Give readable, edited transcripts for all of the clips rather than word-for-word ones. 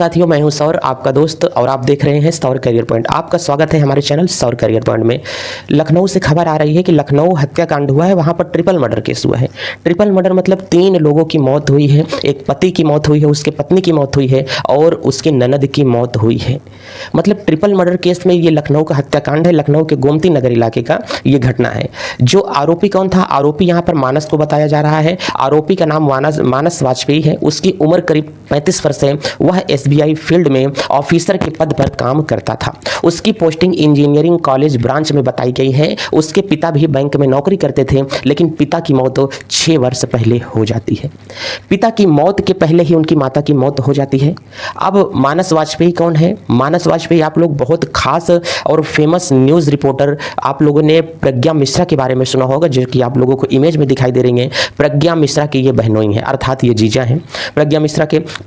साथियों, मैं हूं सौर, आपका दोस्त, और आप देख रहे हैं सौर करियर पॉइंट। आपका स्वागत है हमारे चैनल सौर करियर पॉइंट में। लखनऊ से खबर आ रही है कि लखनऊ हत्याकांड हुआ है, वहां पर ट्रिपल मर्डर केस हुआ है। ट्रिपल मर्डर मतलब 3 लोगों की मौत हुई है। एक पति की मौत हुई है, उसके पत्नी की मौत हुई है और उसके ननद की मौत हुई है। मतलब ट्रिपल मर्डर केस में ये लखनऊ का हत्याकांड है। लखनऊ के गोमती नगर इलाके का ये घटना है। जो आरोपी कौन था? आरोपी यहाँ पर मानस को बताया जा रहा है। आरोपी का नाम मानस वाजपेयी है। उसकी उम्र करीब 35 वर्ष है। वह SBI फील्ड में ऑफिसर के पद पर काम करता था। उसकी पोस्टिंग इंजीनियरिंग कॉलेज ब्रांच में बताई गई है। उसके पिता भी बैंक में नौकरी करते थे, लेकिन पिता की मौत 6 वर्ष पहले हो जाती है। पिता की मौत के पहले ही उनकी माता की मौत हो जाती है। अब मानस वाजपेयी कौन है? मानस वाजपेयी आप लोग बहुत खास और फेमस न्यूज़ रिपोर्टर, आप लोगों ने प्रज्ञा मिश्रा के बारे में सुना होगा, जो कि आप लोगों को इमेज में दिखाई दे रही हैं। प्रज्ञा मिश्रा की ये बहनोई हैं, अर्थात ये जीजा हैं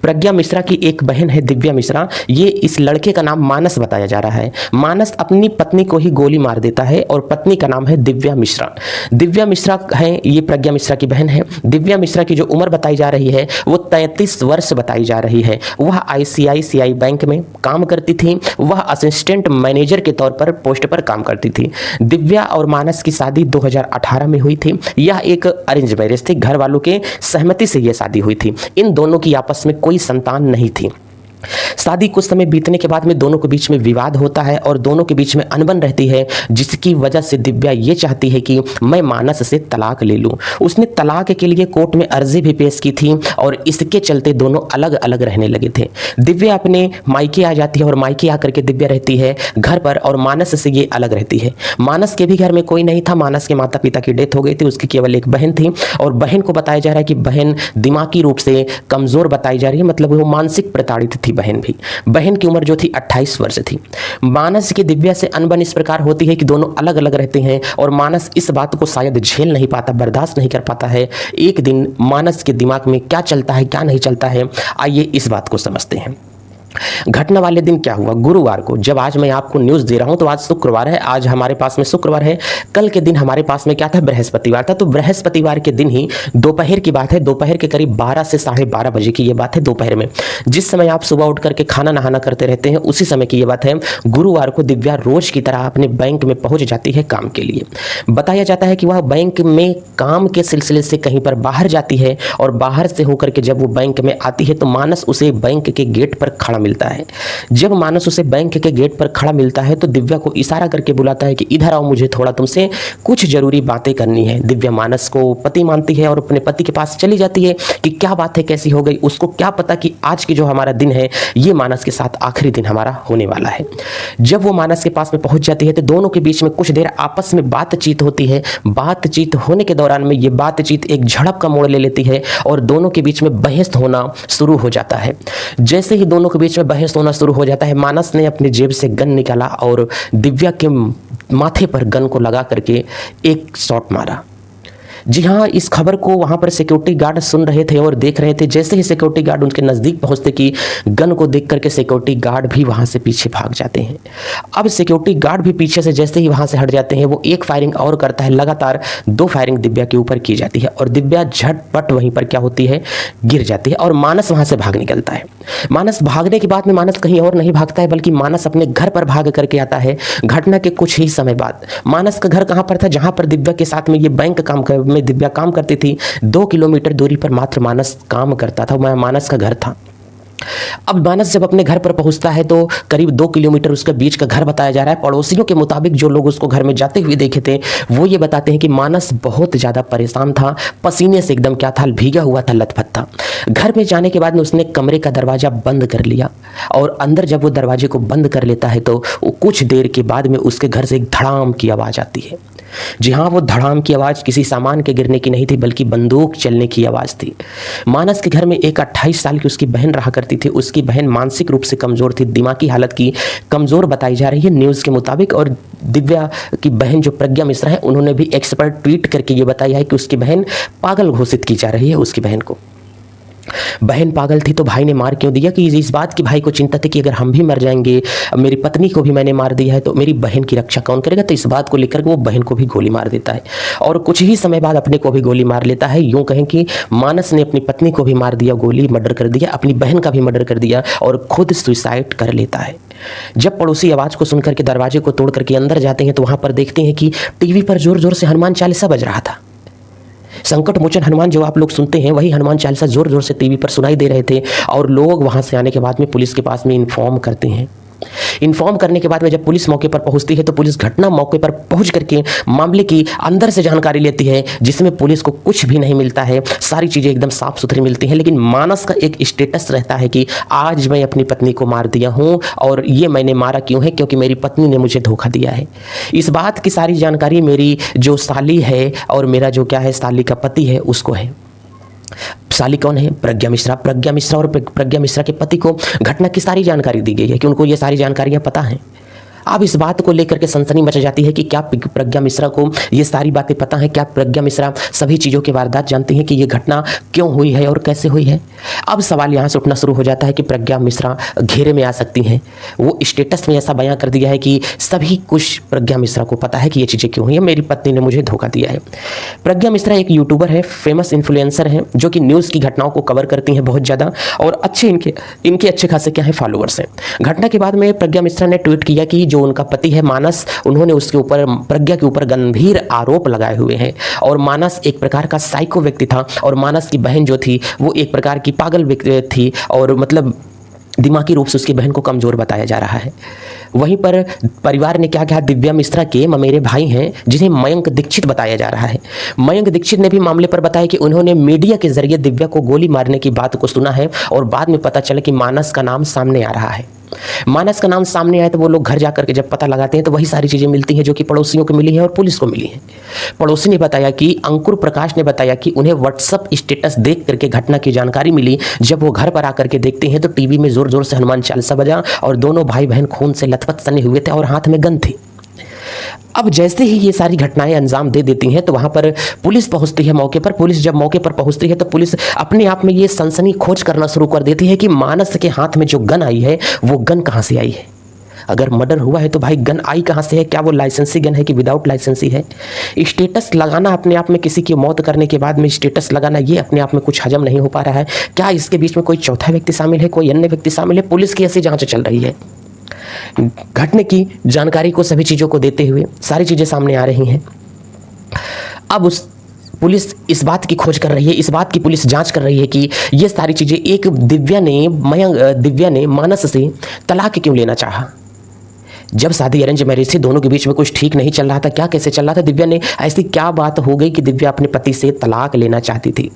प्रज्ञा मिश्रा की एक बहन है दिव्या मिश्रा। ये इस लड़के का नाम मानस बताया जा रहा है। मानस अपनी पत्नी को ही गोली मार देता है और पत्नी का नाम है दिव्या मिश्रा। दिव्या मिश्रा है, ये प्रज्ञा मिश्रा की बहन है। दिव्या मिश्रा की जो उम्र बताई जा रही है वो 33 वर्ष बताई जा रही है। वह ICICI बैंक में काम करती थी। वह असिस्टेंट मैनेजर के तौर पर पोस्ट पर काम करती थी। दिव्या और मानस की शादी 2018 में हुई थी। यह एक अरेंज मैरिज थी, घर वालों के सहमति से यह शादी हुई थी। इन दोनों की आपस में कोई संतान नहीं थी। शादी कुछ समय बीतने के बाद में दोनों के बीच में विवाद होता है और दोनों के बीच में अनबन रहती है, जिसकी वजह से दिव्या ये चाहती है कि मैं मानस से तलाक ले लूं। उसने तलाक के लिए कोर्ट में अर्जी भी पेश की थी और इसके चलते दोनों अलग अलग रहने लगे थे। दिव्या अपने मायके आ जाती है और मायके आकर के दिव्या रहती है घर पर, और मानस से ये अलग रहती है। मानस के भी घर में कोई नहीं था। मानस के माता पिता की डेथ हो गई थी। उसकी केवल एक बहन थी और बहन को बताया जा रहा है कि बहन दिमागी रूप से कमजोर बताई जा रही है, मतलब वो मानसिक प्रताड़ित थी। बहन की उम्र जो थी 28 वर्ष थी। मानस की दिव्या से अनबन इस प्रकार होती है कि दोनों अलग अलग रहते हैं और मानस इस बात को शायद झेल नहीं पाता, बर्दाश्त नहीं कर पाता है। एक दिन मानस के दिमाग में क्या चलता है, क्या नहीं चलता है, आइए इस बात को समझते हैं। घटना वाले दिन क्या हुआ? गुरुवार को, जब आज मैं आपको न्यूज़ दे रहा हूं तो आज शुक्रवार है। आज हमारे पास में शुक्रवार है। कल के दिन हमारे पास में क्या था? बृहस्पतिवार था। तो बृहस्पतिवार के दिन ही दोपहर की बात है। दोपहर के करीब 12 से 12:30 बजे की ये बात है। दोपहर में जिस समय आप सुबह उठ करके खाना नहाना करते रहते हैं, उसी समय की ये बात है। गुरुवार को दिव्या रोज की तरह अपने बैंक में पहुंच जाती है काम के लिए। बताया जाता है कि वह बैंक में काम के सिलसिले से कहीं पर बाहर जाती है और बाहर से होकर के जब वो बैंक में आती है तो मानस उसे बैंक के गेट पर खड़ा मिलता है। जब मानस उसे बैंक के गेट पर खड़ा मिलता है तो दिव्या को इशारा करके बुलाता है कि इधर आओ, मुझे थोड़ा तुमसे कुछ जरूरी बातें करनी है। दिव्या मानस को पति मानती है और अपने पति के पास चली जाती है कि क्या बात है, कैसी हो गई। उसको क्या पता कि आज की जो हमारा दिन है ये मानस के साथ आखिरी दिन हमारा होने वाला है। जब वो मानस के पास में पहुंच जाती है तो दोनों के बीच में कुछ देर आपस में बातचीत होती है। बातचीत होने के दौरान में ये बातचीत एक झड़प का मोड़ ले लेती है और दोनों के बीच में बहस होना शुरू हो जाता है। जैसे ही दोनों के बीच में बहस होना शुरू हो जाता है, मानस ने अपनी जेब से गन निकाला और दिव्या के माथे पर गन को लगा करके एक शॉट मारा। जी हाँ, इस खबर को वहाँ पर सिक्योरिटी गार्ड सुन रहे थे और देख रहे थे। जैसे ही सिक्योरिटी गार्ड उनके नज़दीक पहुँचते कि गन को देख करके सिक्योरिटी गार्ड भी वहाँ से पीछे भाग जाते हैं। अब सिक्योरिटी गार्ड भी पीछे से जैसे ही वहाँ से हट जाते हैं, वो एक फायरिंग और करता है। लगातार 2 फायरिंग दिव्या के ऊपर की जाती है और दिव्या झटपट वहीं पर क्या होती है, गिर जाती है और मानस वहाँ से भाग निकलता है। मानस भागने के बाद में मानस कहीं और नहीं भागता है, बल्कि मानस अपने घर पर भाग करके आता है। घटना के कुछ ही समय बाद मानस का घर कहाँ पर था? जहाँ पर दिव्या के साथ में ये बैंक में दिव्या काम करती थी, 2 किलोमीटर दूरी पर मात्र मानस काम करता था। वह मानस का घर था। अब मानस जब अपने घर पर पहुंचता है तो करीब 2 किलोमीटर उसके बीच का घर बताया जा रहा है। पड़ोसियों के मुताबिक जो लोग उसको घर में जाते हुए देखे थे वो ये बताते हैं कि मानस बहुत ज़्यादा परेशान था, पसीने से एकदम क्या था, भीगा हुआ था, लथपथ था। घर में जाने के बाद में उसने कमरे का दरवाज़ा बंद कर लिया और अंदर जब वो दरवाजे को बंद कर लेता है तो कुछ देर के बाद में उसके घर से एक धड़ाम की आवाज़ आती है। जी हाँ, वो धड़ाम की आवाज़ किसी सामान के गिरने की नहीं थी, बल्कि बंदूक चलने की आवाज़ थी। मानस के घर में एक 28 साल की उसकी बहन रहा करती थी। उसकी बहन मानसिक रूप से कमज़ोर थी, दिमागी हालत की कमज़ोर बताई जा रही है न्यूज़ के मुताबिक। और दिव्या की बहन जो प्रज्ञा मिश्रा है, उन्होंने भी एक्सपर्ट ट्वीट करके ये बताया है कि उसकी बहन पागल घोषित की जा रही है उसकी बहन को। बहन पागल थी तो भाई ने मार क्यों दिया, कि इस बात की भाई को चिंता थी कि अगर हम भी मर जाएंगे, मेरी पत्नी को भी मैंने मार दिया है तो मेरी बहन की रक्षा कौन करेगा। तो इस बात को लेकर के वो बहन को भी गोली मार देता है और कुछ ही समय बाद अपने को भी गोली मार लेता है। यूं कहें कि मानस ने अपनी पत्नी को भी मार दिया, गोली मर्डर कर दिया, अपनी बहन का भी मर्डर कर दिया और खुद सुसाइड कर लेता है। जब पड़ोसी आवाज़ को सुनकर के दरवाजे को तोड़ करके अंदर जाते हैं तो वहां पर देखते हैं कि टीवी पर जोर जोर से हनुमान चालीसा बज रहा था। संकट मोचन हनुमान जो आप लोग सुनते हैं वही हनुमान चालीसा जोर जोर से टीवी पर सुनाई दे रहे थे और लोग वहां से आने के बाद में पुलिस के पास में इन्फॉर्म करते हैं। इन्फॉर्म करने के बाद में जब पुलिस मौके पर पहुंचती है तो पुलिस घटना मौके पर पहुंच करके मामले की अंदर से जानकारी लेती है, जिसमें पुलिस को कुछ भी नहीं मिलता है, सारी चीज़ें एकदम साफ सुथरी मिलती हैं। लेकिन मानस का एक स्टेटस रहता है कि आज मैं अपनी पत्नी को मार दिया हूं और ये मैंने मारा क्यों है, क्योंकि मेरी पत्नी ने मुझे धोखा दिया है। इस बात की सारी जानकारी मेरी जो साली है और मेरा जो क्या है साली का पति है उसको है। साली कौन है? प्रज्ञा मिश्रा। प्रज्ञा मिश्रा और प्रज्ञा मिश्रा के पति को घटना की सारी जानकारी दी गई है कि उनको ये सारी जानकारियां पता हैं। अब इस बात को लेकर के सनसनी मच जाती है कि क्या प्रज्ञा मिश्रा को ये सारी बातें पता हैं, क्या प्रज्ञा मिश्रा सभी चीज़ों के वारदात जानती हैं कि ये घटना क्यों हुई है और कैसे हुई है। अब सवाल यहाँ से उठना शुरू हो जाता है कि प्रज्ञा मिश्रा घेरे में आ सकती हैं। वो स्टेटस में ऐसा बयां कर दिया है कि सभी कुछ प्रज्ञा मिश्रा को पता है कि ये चीज़ें क्यों हुई है, मेरी पत्नी ने मुझे धोखा दिया है। प्रज्ञा मिश्रा एक यूट्यूबर है, फेमस इन्फ्लुएंसर हैं जो कि न्यूज़ की घटनाओं को कवर करती हैं बहुत ज़्यादा और अच्छे इनके अच्छे खासे क्या है फॉलोअर्स हैं। घटना के बाद में प्रज्ञा मिश्रा ने ट्वीट किया कि जो उनका पति है मानस, उन्होंने उसके ऊपर प्रज्ञा के ऊपर गंभीर आरोप लगाए हुए हैं और मानस एक प्रकार का साइको व्यक्ति था और मानस की बहन जो थी वो एक प्रकार की पागल व्यक्ति थी और मतलब दिमागी रूप से उसकी बहन को कमज़ोर बताया जा रहा है। वहीं पर परिवार ने क्या कहा, दिव्या मिश्रा के ममेरे भाई हैं जिन्हें मयंक दीक्षित बताया जा रहा है। मयंक दीक्षित ने भी मामले पर बताया कि उन्होंने मीडिया के जरिए दिव्या को गोली मारने की बात को सुना है और बाद में पता चला कि मानस का नाम सामने आ रहा है। मानस का नाम सामने आया तो वो लोग घर जाकर के जब पता लगाते हैं तो वही सारी चीज़ें मिलती हैं जो कि पड़ोसियों को मिली है और पुलिस को मिली है। पड़ोसी ने बताया कि अंकुर प्रकाश ने बताया कि उन्हें व्हाट्सएप स्टेटस देख करके घटना की जानकारी मिली। जब वो घर पर आकर के देखते हैं तो टीवी में जोर जोर से हनुमान चालीसा बजा और दोनों भाई बहन खून से लथपथ सने हुए थे और हाथ में गन थी। अब जैसे ही ये सारी घटनाएं अंजाम दे देती हैं तो वहां पर पुलिस पहुंचती है मौके पर। पुलिस जब मौके पर पहुंचती है तो पुलिस अपने आप में ये सनसनी खोज करना शुरू कर देती है कि मानस के हाथ में जो गन आई है वो गन कहां से आई है। अगर मर्डर हुआ है तो भाई गन आई कहां से है, क्या वो लाइसेंसी गन है कि विदाउट लाइसेंसी है। स्टेटस लगाना अपने आप में, किसी की मौत करने के बाद में स्टेटस लगाना, ये अपने आप में कुछ हजम नहीं हो पा रहा है। क्या इसके बीच में कोई चौथा व्यक्ति शामिल है, कोई अन्य व्यक्ति शामिल है? पुलिस की ऐसी जांच चल रही है। घटने की जानकारी को सभी चीज़ों को देते हुए सारी चीज़ें सामने आ रही हैं। अब उस पुलिस इस बात की खोज कर रही है, इस बात की पुलिस जांच कर रही है कि ये सारी चीज़ें एक दिव्या ने मानस से तलाक क्यों लेना चाहा। जब शादी अरेंज मैरिज थी, दोनों के बीच में कुछ ठीक नहीं चल रहा था। क्या कैसे चल रहा था, दिव्या ने ऐसी क्या बात हो गई कि दिव्या अपने पति से तलाक लेना चाहती थी।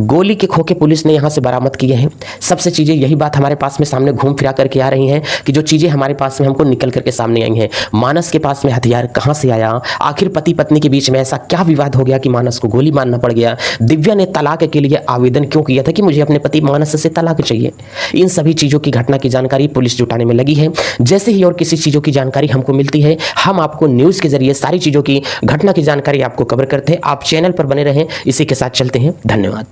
गोली के खोखे पुलिस ने यहाँ से बरामद किए हैं। सबसे चीज़ें यही बात हमारे पास में सामने घूम फिरा करके आ रही हैं कि जो चीज़ें हमारे पास में हमको निकल करके सामने आई हैं। मानस के पास में हथियार कहाँ से आया, आखिर पति पत्नी के बीच में ऐसा क्या विवाद हो गया कि मानस को गोली मारना पड़ गया। दिव्या ने तलाक के लिए आवेदन क्यों किया था कि मुझे अपने पति मानस से तलाक चाहिए। इन सभी चीज़ों की घटना की जानकारी पुलिस जुटाने में लगी है। जैसे ही और किसी चीज़ों की जानकारी हमको मिलती है, हम आपको न्यूज़ के जरिए सारी चीज़ों की घटना की जानकारी आपको कवर करते हैं। आप चैनल पर बने रहें। इसी के साथ चलते हैं। धन्यवाद।